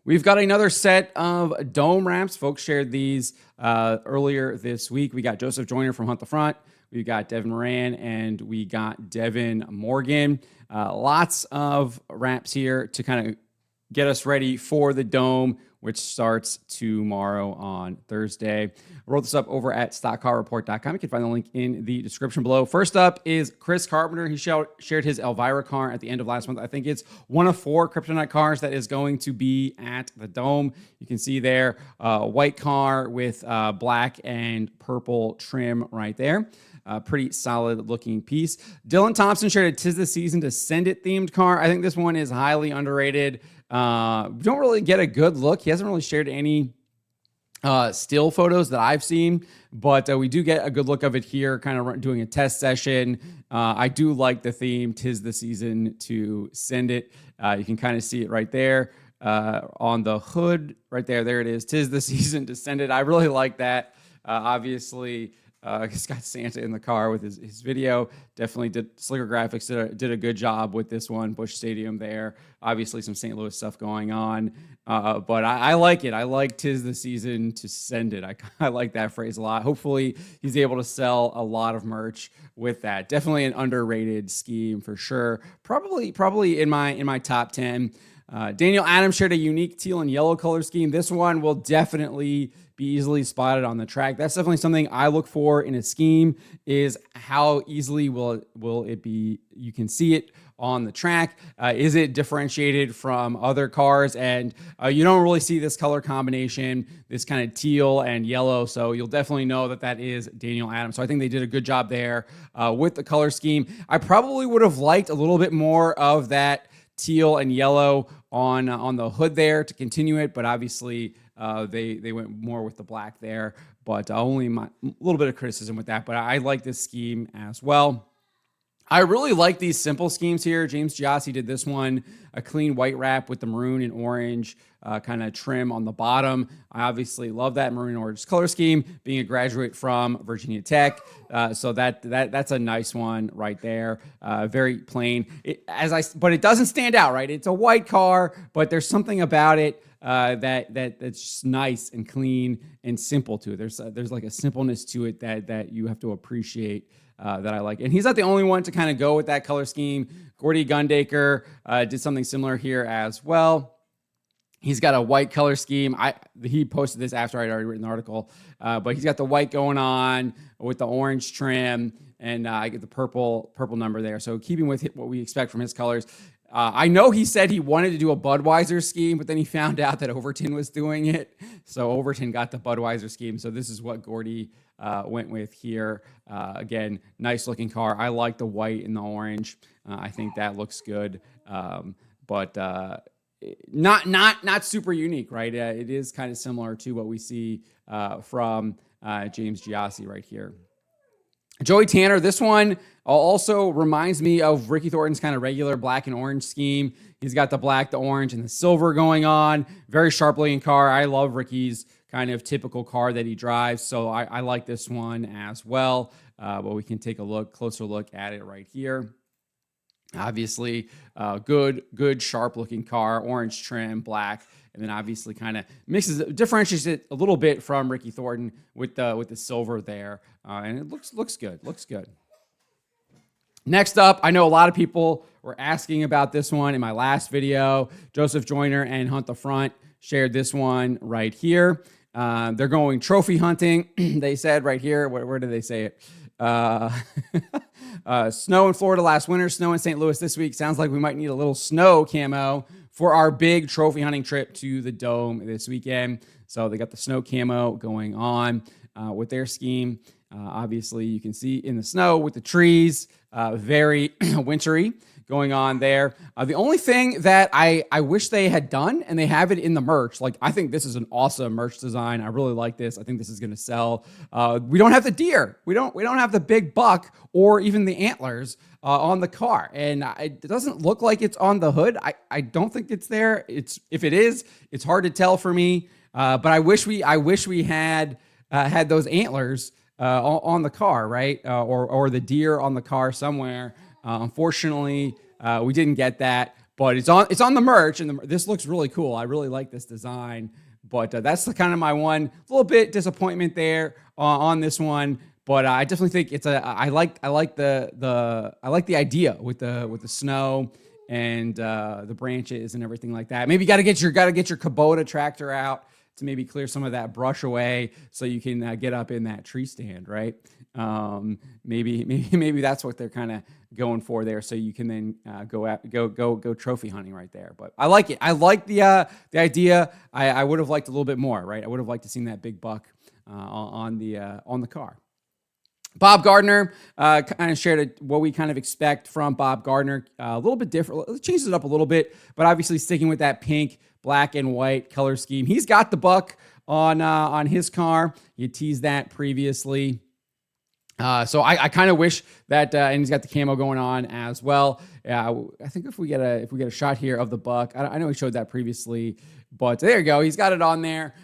We've got another set of dome wraps. Folks shared these earlier this week. We got Joseph Joyner from Hunt the Front. We got Devin Moran, and we got Devin Morgan. Lots of wraps here to kind of get us ready for the dome, which starts tomorrow on Thursday. I wrote this up over at stockcarreport.com. You can find the link in the description below. First up is Chris Carpenter. He shared his Elvira car at the end of last month. I think it's one of 4 Kryptonite cars that is going to be at the dome. You can see there a white car with black and purple trim right there. Pretty solid looking piece. Dylan Thompson shared a 'Tis the Season to Send It themed car. I think this one is highly underrated. Don't really get a good look. He hasn't really shared any still photos that I've seen, but we do get a good look of it here, kind of doing a test session. I do like the theme, 'Tis the Season to Send It. You can kind of see it right there on the hood right there. There it is. 'Tis the Season to Send It. I really like that. Obviously, he's got Santa in the car with his video. Definitely did Slicker Graphics did a good job with this one. Busch Stadium there. Obviously some St. Louis stuff going on. But I like it. I like 'Tis the Season to Send It. I like that phrase a lot. Hopefully he's able to sell a lot of merch with that. Definitely an underrated scheme for sure. Probably in my top 10. Daniel Adams shared a unique teal and yellow color scheme. This one will definitely be easily spotted on the track. That's definitely something I look for in a scheme, is how easily will it be, you can see it on the track. Is it differentiated from other cars? And you don't really see this color combination, this kind of teal and yellow. So you'll definitely know that is Daniel Adams. So I think they did a good job there with the color scheme. I probably would have liked a little bit more of that teal and yellow on the hood there to continue it, but obviously they went more with the black there. But only a little bit of criticism with that. But I like this scheme as well. I really like these simple schemes here. James Giassi did this one, a clean white wrap with the maroon and orange kind of trim on the bottom. I obviously love that maroon and orange color scheme, being a graduate from Virginia Tech. So that's a nice one right there. Very plain. But it doesn't stand out, right? It's a white car, but there's something about it that's just nice and clean and simple to it. There's like a simpleness to it that you have to appreciate. That I like. And he's not the only one to kind of go with that color scheme. Gordy Gundaker did something similar here as well. He's got a white color scheme. He posted this after I'd already written the article, but he's got the white going on with the orange trim, and I get the purple number there. So keeping with what we expect from his colors. I know he said he wanted to do a Budweiser scheme, but then he found out that Overton was doing it. So Overton got the Budweiser scheme. So this is what Gordy went with here. Again, nice looking car. I like the white and the orange. I think that looks good. But not super unique, right? It is kind of similar to what we see from James Giassi right here. Joey Tanner, this one also reminds me of Ricky Thornton's kind of regular black and orange scheme. He's got the black, the orange, and the silver going on. Very sharp looking car. I love Ricky's kind of typical car that he drives, so I like this one as well. But we can take a closer look at it right here. Obviously, good sharp looking car, orange trim, black. And then obviously kind of differentiates it a little bit from Ricky Thornton with the silver there. And it looks good. Looks good. Next up, I know a lot of people were asking about this one in my last video. Joseph Joyner and Hunt the Front shared this one right here. They're going trophy hunting. They said right here, where did they say it? Snow in Florida last winter, snow in St. Louis this week. Sounds like we might need a little snow camo for our big trophy hunting trip to the Dome this weekend. So they got the snow camo going on with their scheme. Obviously, you can see in the snow with the trees, very wintry going on there. The only thing that I wish they had done, and they have it in the merch, like I think this is an awesome merch design. I really like this. I think this is going to sell. We don't have the deer. We don't have the big buck or even the antlers on the car, and it doesn't look like it's on the hood. I don't think it's there. If it is, it's hard to tell for me. But I wish we had those antlers on the car, right? Or the deer on the car somewhere. Unfortunately, we didn't get that, but it's on the merch, and this looks really cool. I really like this design, but that's the kind of my one little bit disappointment there on this one. But I definitely think it's I like the idea with the snow and the branches and everything like that. Maybe you got to get your Kubota tractor out to maybe clear some of that brush away so you can get up in that tree stand, right? Maybe that's what they're kind of going for there, so you can then go trophy hunting right there. But I like it. I like the idea. I would have liked a little bit more, right? I would have liked to seen that big buck on the car. Bob Gardner kind of shared what we kind of expect from Bob Gardner. A little bit different. It changes it up a little bit, but obviously sticking with that pink, black, and white color scheme. He's got the buck on his car. You teased that previously. So I kind of wish that, and he's got the camo going on as well. I think if we get a shot here of the buck, I know he showed that previously, but there you go. He's got it on there.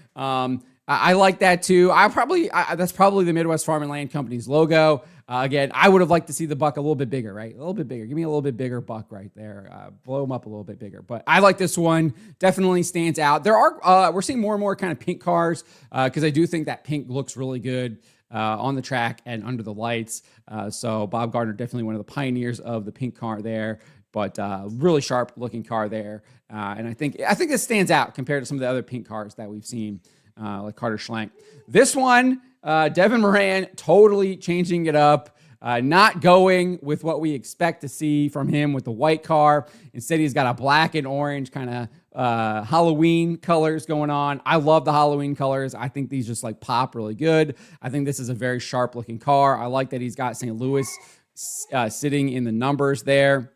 I like that too. That's probably the Midwest Farm and Land Company's logo. Again, I would have liked to see the buck a little bit bigger, right? A little bit bigger. Give me a little bit bigger buck right there. Blow him up a little bit bigger. But I like this one. Definitely stands out. We're seeing more and more kind of pink cars because I do think that pink looks really good on the track and under the lights. So Bob Gardner, definitely one of the pioneers of the pink car there. But really sharp looking car there. And I think this stands out compared to some of the other pink cars that we've seen. Like Carter Schlenk. This one, Devin Moran, totally changing it up, not going with what we expect to see from him with the white car. Instead, he's got a black and orange kind of Halloween colors going on. I love the Halloween colors. I think these just like pop really good. I think this is a very sharp looking car. I like that he's got St. Louis sitting in the numbers there.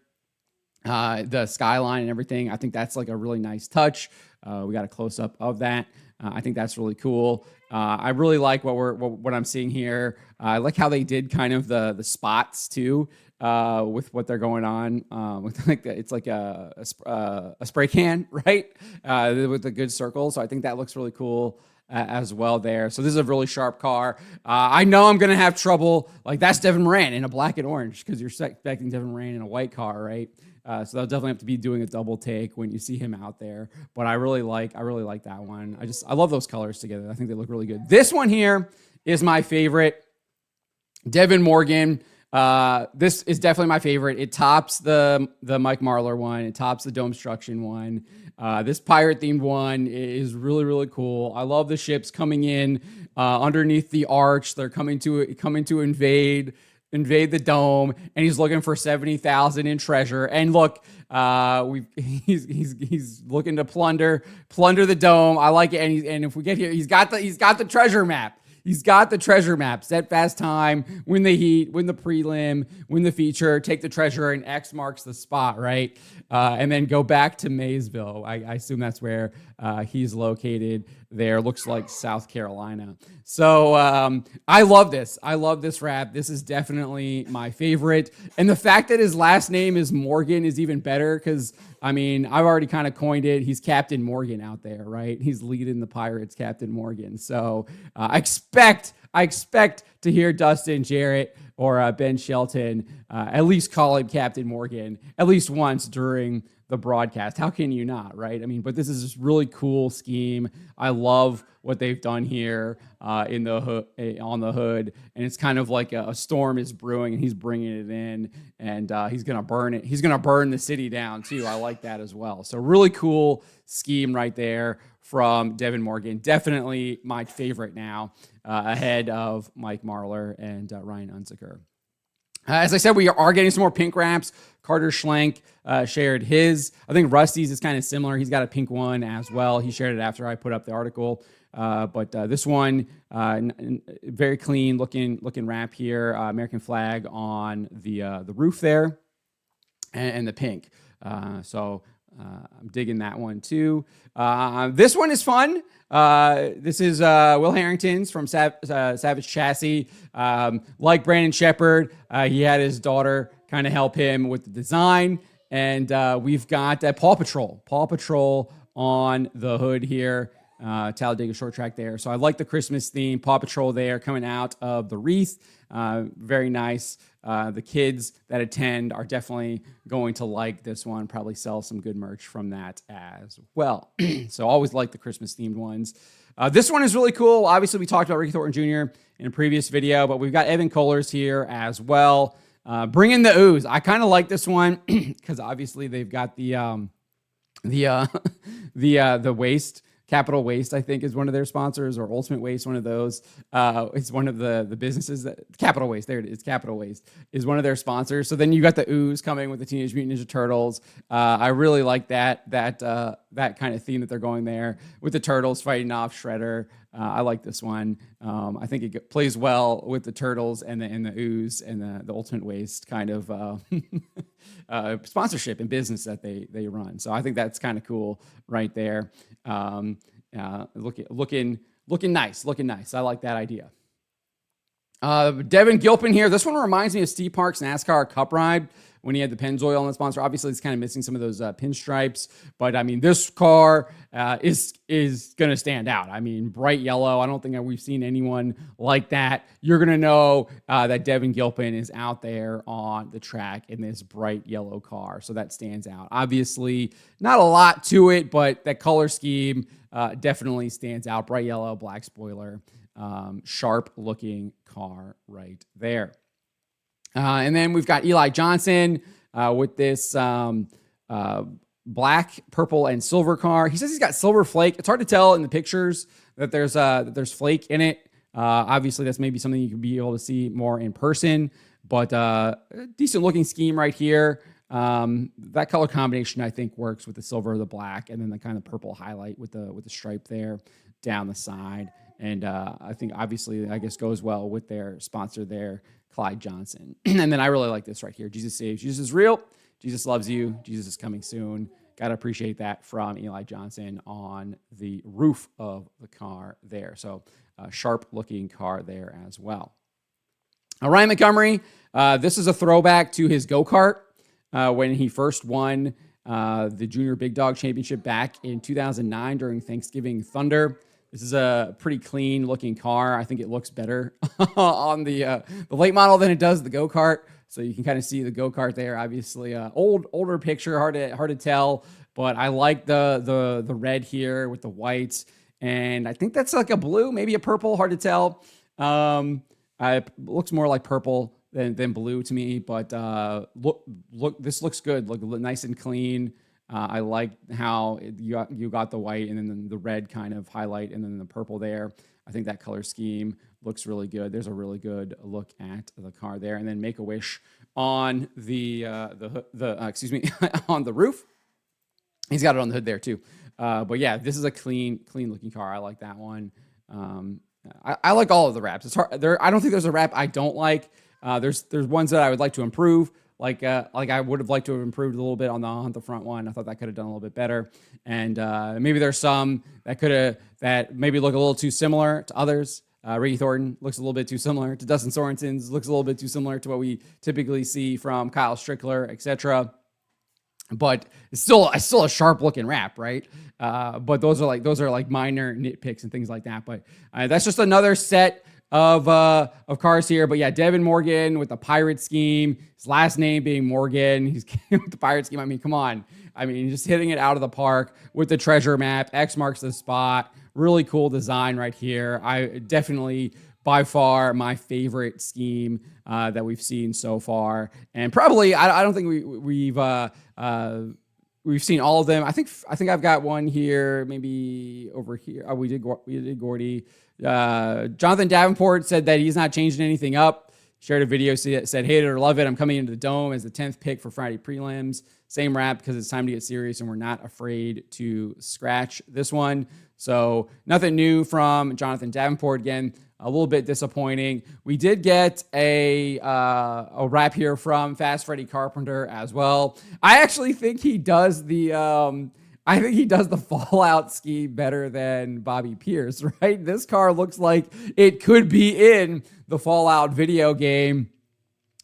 The skyline and everything. I think that's like a really nice touch. We got a close up of that. I think that's really cool. I really like what I'm seeing here. I like how they did kind of the spots too, with what they're going on. With it's like a spray can, right? With the good circle. So I think that looks really cool as well there. So this is a really sharp car. I know I'm gonna have trouble. Like that's Devin Moran in a black and orange because you're expecting Devin Moran in a white car, right? So they'll definitely have to be doing a double take when you see him out there. But I really like that one. I love those colors together. I think they look really good. This one here is my favorite. Devin Morgan. This is definitely my favorite. It tops the Mike Marlar one. It tops the Dome Struction one. This pirate themed one is really, really cool. I love the ships coming in underneath the arch. They're coming to invade the dome, and he's looking for 70,000 in treasure. And look, he's looking to plunder the dome. I like it. And if we get here, he's got the treasure map. He's got the treasure map. Set fast time, win the heat, win the prelim, win the feature, take the treasure, and X marks the spot, right? And then go back to Maysville. I assume that's where he's located there. Looks like South Carolina. So I love this. I love this rap. This is definitely my favorite. And the fact that his last name is Morgan is even better because, I mean, I've already kind of coined it. He's Captain Morgan out there, right? He's leading the Pirates, Captain Morgan. So I expect to hear Dustin Jarrett or Ben Shelton at least call him Captain Morgan at least once during the broadcast. How can you not, right? I mean, but this is just really cool scheme. I love what they've done here on the hood, and it's kind of like a storm is brewing, and he's bringing it in, and he's gonna burn it. He's gonna burn the city down too. I like that as well. So really cool scheme right there from Devin Morgan. Definitely my favorite now, ahead of Mike Marlar and Ryan Unzicker. As I said, we are getting some more pink wraps. Carter Schlenk shared his. I think Rusty's is kind of similar. He's got a pink one as well. He shared it after I put up the article. But this one, very clean looking wrap here. American flag on the roof there, and the pink. So I'm digging that one too. This one is fun. This is Will Harrington's from Savage Chassis. Like Brandon Shepard, he had his daughter kind of help him with the design. And we've got Paw Patrol on the hood here. Talladega short track there. So I like the Christmas theme. Paw Patrol there coming out of the wreath. Very nice. The kids that attend are definitely going to like this one. Probably sell some good merch from that as well. So always like the Christmas themed ones. This one is really cool. Obviously, we talked about Ricky Thornton Jr. in a previous video, but we've got Evan Kohlers here as well. Bring in the ooze. I kind of like this one because obviously they've got the waste. Capital Waste, I think, is one of their sponsors, or Ultimate Waste, one of those. It's one of the businesses that Capital Waste. There it is. Capital Waste is one of their sponsors. So then you got the ooze coming with the Teenage Mutant Ninja Turtles. I really like that kind of theme that they're going there with the turtles fighting off Shredder. I like this one. I think it plays well with the turtles and the ooze and the Ultimate Waste kind of sponsorship and business that they run. So I think that's kind of cool right there. Looking nice. I like that idea. Devin Gilpin here. This one reminds me of Steve Park's NASCAR Cup Ride when he had the Pennzoil on the sponsor. Obviously, it's kind of missing some of those pinstripes, but I mean, this car is going to stand out. I mean, bright yellow. I don't think that we've seen anyone like that. You're going to know that Devin Gilpin is out there on the track in this bright yellow car, so that stands out. Obviously, not a lot to it, but that color scheme definitely stands out. Bright yellow, black spoiler. Sharp looking car right there. And then we've got Eli Johnson with this black, purple, and silver car. He says he's got silver flake. It's hard to tell in the pictures that there's flake in it. Obviously, that's maybe something you could be able to see more in person, but decent looking scheme right here. That color combination, I think, works with the silver, the black, and then the kind of purple highlight with the stripe there down the side. And I think, obviously, I guess goes well with their sponsor there, Clyde Johnson. And then I really like this right here. Jesus saves. Jesus is real. Jesus loves you. Jesus is coming soon. Got to appreciate that from Eli Johnson on the roof of the car there. So sharp-looking car there as well. Ryan Montgomery, this is a throwback to his go-kart when he first won the Junior Big Dog Championship back in 2009 during Thanksgiving Thunder. This is a pretty clean looking car. I think it looks better on the late model than it does the go-kart. So you can kind of see the go-kart there. Obviously, older picture, hard to tell. But I like the red here with the whites, and I think that's like a blue, maybe a purple. Hard to tell. It looks more like purple than blue to me. But look, this looks good. Look nice and clean. I like how you got the white and then the red kind of highlight and then the purple there. I think that color scheme looks really good. There's a really good look at the car there. And then Make-A-Wish on on the roof. He's got it on the hood there too. But yeah, this is a clean looking car. I like that one. I like all of the wraps. It's hard. I don't think there's a wrap I don't like. There's ones that I would like to improve. Like I would have liked to have improved a little bit on the front one. I thought that could have done a little bit better. And maybe there's some that maybe look a little too similar to others. Ricky Thornton looks a little bit too similar to Dustin Sorensen's. Looks a little bit too similar to what we typically see from Kyle Strickler, etc. But it's still a sharp looking wrap, right? But those are like minor nitpicks and things like that. But that's just another set of cars here. But yeah, Devin Morgan with the pirate scheme, his last name being Morgan. He's with the pirate scheme. I mean, come on. I mean, just hitting it out of the park with the treasure map. X marks the spot. Really cool design right here. I definitely, by far, my favorite scheme that we've seen so far. And probably, I don't think we've seen all of them. I think I've got one here, maybe over here. Oh, we did Gordy. Jonathan Davenport said that he's not changing anything up. Shared a video, said, hate it or love it. I'm coming into the Dome as the 10th pick for Friday prelims. Same wrap because it's time to get serious and we're not afraid to scratch this one. So nothing new from Jonathan Davenport. Again, a little bit disappointing. We did get a wrap here from Fast Freddy Carpenter as well. I actually think he does the Fallout scheme better than Bobby Pierce, right? This car looks like it could be in the Fallout video game.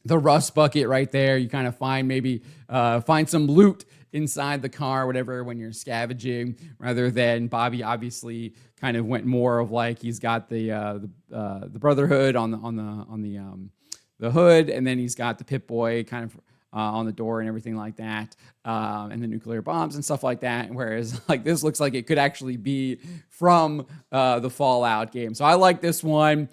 The rust bucket right there. You kind of find some loot inside the car, whatever, when you're scavenging, rather than Bobby obviously kind of went more of like he's got the Brotherhood on the hood, and then he's got the Pip-Boy kind of on the door and everything like that, and the nuclear bombs and stuff like that. Whereas like this looks like it could actually be from the Fallout game. So I like this one,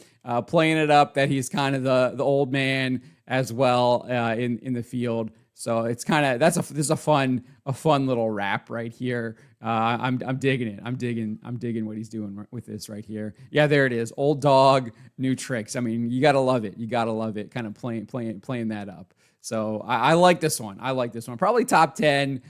playing it up that he's kind of the old man as well in the field. So it's kind of this is a fun little rap right here. I'm digging it. I'm digging what he's doing with this right here. Yeah, there it is. Old dog, new tricks. I mean, you gotta love it. You gotta love it. Kind of playing that up. So I like this one. I like this one. Probably top 10,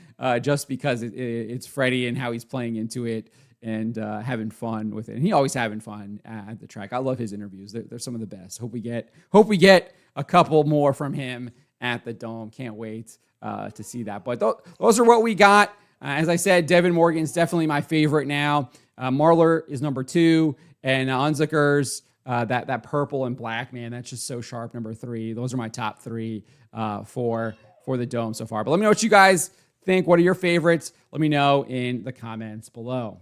just because it's Freddie and how he's playing into it and having fun with it. And he always having fun at the track. I love his interviews. They're some of the best. Hope we get a couple more from him at the Dome. Can't wait to see that. But those are what we got. As I said, Devin Moran is definitely my favorite now. Marlar is number 2, and Unziker's that purple and black, man, that's just so sharp, number 3. Those are my top 3 for the Dome so far. But let me know what you guys think. What are your favorites? Let me know in the comments below.